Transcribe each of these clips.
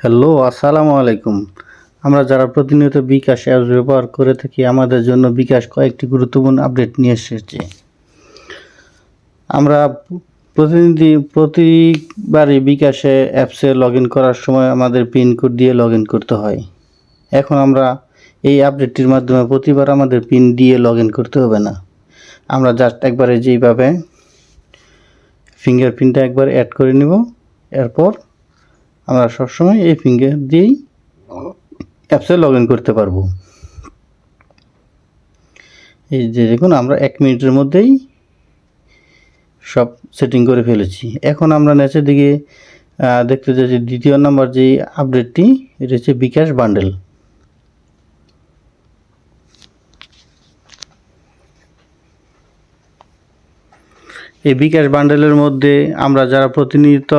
Hello, আসসালামু আলাইকুম। আমরা যারা প্রতিনিয়ত বিকাশ অ্যাপস ব্যবহার করে থাকি, আমাদের জন্য বিকাশ কয়েকটি গুরুত্বপূর্ণ আপডেট নিয়ে এসেছে। আমরা প্রতিবারই বিকাশে অ্যাপসে লগ ইন করার সময় আমাদের পিন কোড দিয়ে লগ ইন করতে হয়। এখন আমরা এই আপডেটটির মাধ্যমে প্রতিবার আমাদের পিন দিয়ে লগ ইন করতে হবে না। আমরা জাস্ট একবারে যেইভাবে ফিঙ্গারপ্রিন্টটা একবার অ্যাড করে নেব, এরপর আমরা সবসময় এই ফিঙ্গার দিয়েই অ্যাপসে লগ ইন করতে পারবো। এই যে দেখুন, আমরা 1 মিনিটের মধ্যেই সব সেটিং করে ফেলেছি। এখন আমরা নিচের দিকে দেখতে যাচ্ছি দ্বিতীয় নাম্বার যে আপডেটটি, এটা হচ্ছে বিকাশ বান্ডেল। এই বিকাশ বান্ডেলের মধ্যে আমরা যারা প্রতিনিয়ত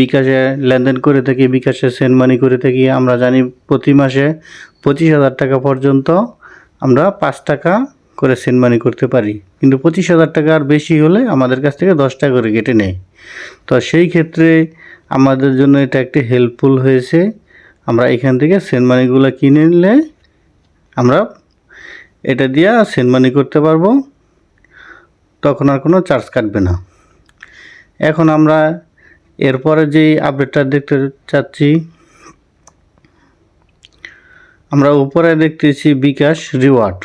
বিকাশে লেনদেন করে থাকি, বিকাশে সেন্ড মানি করে থাকি, আমরা জানি প্রতি মাসে 25,000 টাকা পর্যন্ত আমরা 5 টাকা করে সেন্ড মানি করতে পারি। কিন্তু 25,000 টাকার বেশি হলে আমাদের কাছ থেকে 10 টাকা করে কেটে নেয়। তো সেই ক্ষেত্রে আমাদের জন্য এটা একটি হেল্পফুল হয়েছে। আমরা এখান থেকে সেন্ড মানিগুলো কিনে নিলে আমরা এটা দিয়ে সেন্ড মানি করতে পারবো, তখন আর কোনো চার্জ কাটবে না। এখন আমরা এরপরে যেই আপডেটটা দেখতে চাচ্ছি, আমরা উপরে দেখতেছি বিকাশ রিওয়ার্ড।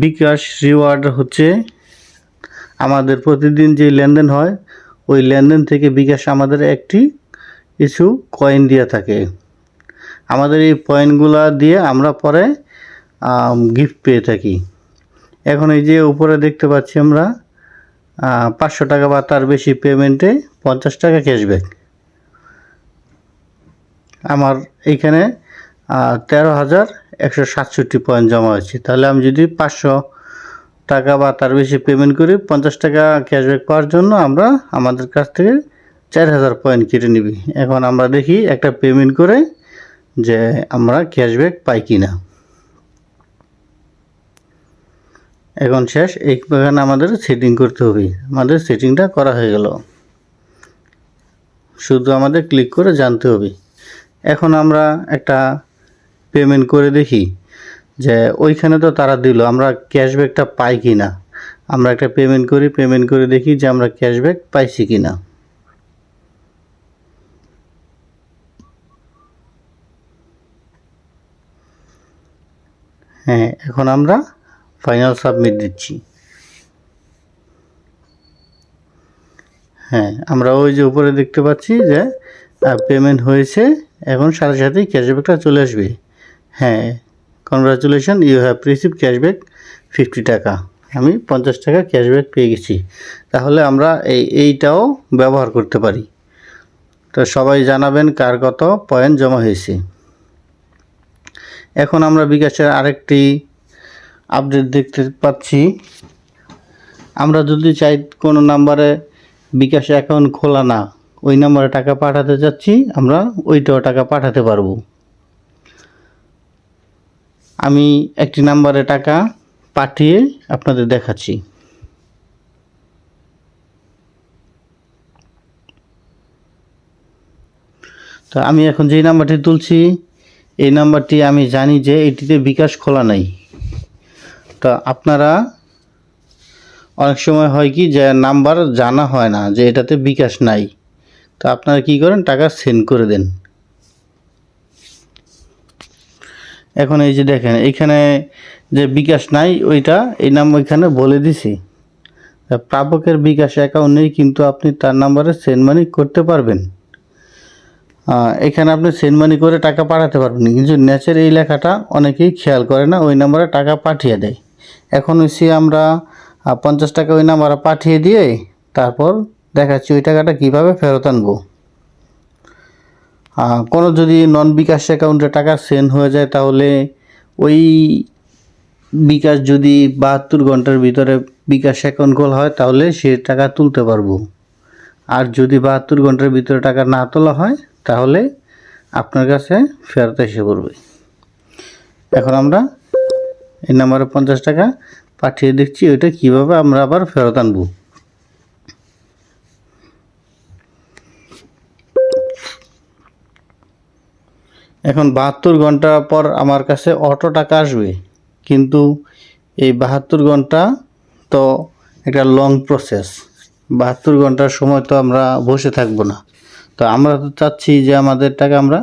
বিকাশ রিওয়ার্ড হচ্ছে আমাদের প্রতিদিন যে লেনদেন হয়, ওই লেনদেন থেকে বিকাশ আমাদের একটি কিছু কয়েন দিয়ে থাকে। আমাদের এই পয়েন্টগুলো দিয়ে আমরা পরে গিফট পেয়ে থাকি। এখন এই যে উপরে দেখতে পাচ্ছি আমরা 500 টাকা বা তার বেশি পেমেন্টে 50 টাকা ক্যাশব্যাক। আমার এইখানে 13,167 পয়েন্ট জমা হয়েছে। তাহলে আমি যদি 500 টাকা বা তার বেশি পেমেন্ট করি, 50 টাকা ক্যাশব্যাক পাওয়ার জন্য আমরা আমাদের কাছ থেকে 4,000 পয়েন্ট কেটে নিবি। এখন আমরা দেখি একটা পেমেন্ট করে যে আমরা ক্যাশব্যাক পাই কি না। এখন শেষ, এইখানে আমাদের সেটিং করতে হবে। আমাদের সেটিংটা করা হয়ে গেল, শুধু আমাদের ক্লিক করে জানতে হবে। এখন আমরা একটা পেমেন্ট করে দেখি যে ওইখানে তো তারা দিল, আমরা ক্যাশব্যাকটা পাই কি না। আমরা একটা পেমেন্ট করে দেখি যে আমরা ক্যাশব্যাক পাইছি কি না। হ্যাঁ, এখন আমরা ফাইনাল সাবমিট দিচ্ছি। হ্যাঁ, আমরা ওই যে উপরে দেখতে পাচ্ছি যে পেমেন্ট হয়েছে, এখন সাথে সাথেই ক্যাশব্যাকটা চলে আসবে। হ্যাঁ, congratulation, you have receive cashback 50 টাকা। আমি 50 টাকা ক্যাশব্যাক পেয়ে গেছি। তাহলে আমরা এইটাও ব্যবহার করতে পারি। তো সবাই জানাবেন কার কত পয়েন্ট জমা হয়েছে। এখন আমরা বিকাশের আরেকটি আপডেট দেখতে পাচ্ছি। আমরা যদি চাই কোনো নাম্বারে বিকাশ অ্যাকাউন্ট খোলা না, ওই নাম্বারে টাকা পাঠাতে চাচ্ছি, আমরা ওইটাও টাকা পাঠাতে পারবো। আমি একটি নাম্বারে টাকা পাঠিয়ে আপনাদের দেখাচ্ছি। তো আমি এখন যেই নাম্বারটি তুলছি, এই নাম্বারটি আমি জানি যে এটিতে বিকাশ খোলা নাই। তো আপনারা অনেক সময় হয় কি যে নাম্বার জানা হয় না যে এটাতে বিকাশ নাই, তো আপনারা কি করেন, টাকা সেন্ড করে দেন। এখন এই যে দেখেন এইখানে যে বিকাশ নাই, ওইটা এই নাম ওইখানে বলে দিছি, প্রাপকের বিকাশ অ্যাকাউন্ট নেই, কিন্তু আপনি তার নাম্বারে সেন্ড মানি করতে পারবেন। এখানে আপনি সেন্ড মানি করে টাকা পাঠাতে পারবেন, কিন্তু ন্যাচের এই লেখাটা অনেকেই খেয়াল করে না, ওই নাম্বারে টাকা পাঠিয়ে দেয়। এখন হচ্ছে আমরা 50 টাকা ওই নাম্বারে পাঠিয়ে দিয়ে তারপর দেখাচ্ছি ওই টাকাটা কিভাবে ফেরত আনবো। কোনো যদি নন বিকাশ অ্যাকাউন্টে টাকা সেন্ড হয়ে যায়, তাহলে ওই বিকাশ যদি 72 ঘন্টার ভিতরে বিকাশ অ্যাকাউন্ট খোলা হয়, তাহলে সে টাকা তুলতে পারবো। আর যদি 72 ঘন্টার ভিতরে টাকা না তোলা হয়, তাহলে আপনার কাছে ফেরত এসে পড়বে। এখন আমরা এই নাম্বারে 50 টাকা পাঠিয়ে দেখছি ওইটা কিভাবে আমরা আবার ফেরত আনবো। এখন 72 ঘন্টা পর আমার কাছে অটো টাকা আসবে, কিন্তু এই 72 ঘন্টা তো একটা লং প্রসেস। 72 ঘন্টার সময় তো আমরা বসে থাকবো না, তো আমরা তো চাচ্ছি যে আমাদের টাকা আমরা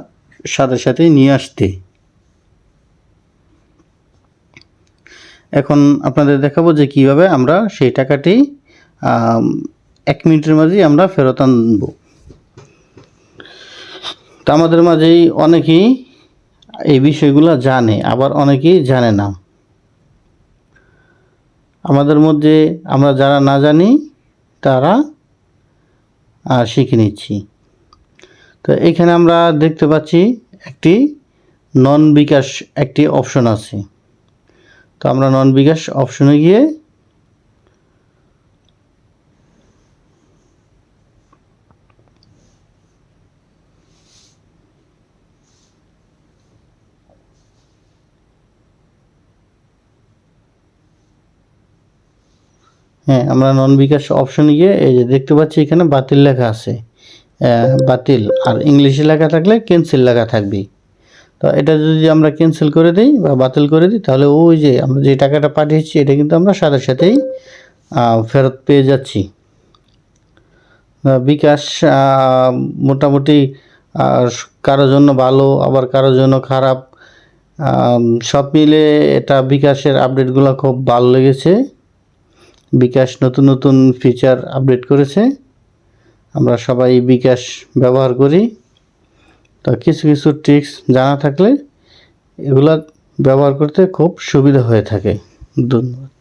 সাথে সাথেই নিয়ে আসতে। এখন আপনাদের দেখাবো যে কিভাবে আমরা সেই টাকাটি 1 মিনিটের মাঝেই আমরা ফেরত আনব। তো আমাদের মাঝেই অনেকেই এই বিষয়গুলো জানে, আবার অনেকেই জানে না। আমাদের মধ্যে আমরা যারা না জানি তারা শিখে নিচ্ছি। তো এখানে আমরা দেখতে পাচ্ছি একটি নন বিকাশ একটি অপশন আছে। তো আমরা নন বিকাশ অপশনে গিয়ে আমরা নন বিকাশ অপশনে গিয়ে এই যে দেখতে পাচ্ছি এখানে বাতিল লেখা আছে, বাতিল, আর ইংলিশে লেখা থাকলে ক্যান্সেল লেখা থাকবে। তো এটা যদি আমরা ক্যান্সেল করে দিই বা বাতিল করে দিই, তাহলে ওই যে আমরা যে টাকাটা পাঠিয়েছি এটা কিন্তু আমরা সাথে সাথেই ফেরত পেয়ে যাচ্ছি। বিকাশ মোটামুটি কারোর জন্য ভালো, আবার কারোর জন্য খারাপ। সব মিলে এটা বিকাশের আপডেটগুলো খুব ভালো লেগেছে। বিকাশ নতুন নতুন ফিচার আপডেট করেছে, আমরা সবাই বিকাশ ব্যবহার করি। তো কিছু কিছু ট্রিক্স জানা থাকলে এগুলা ব্যবহার করতে খুব সুবিধা হয়ে থাকে। ধন্যবাদ।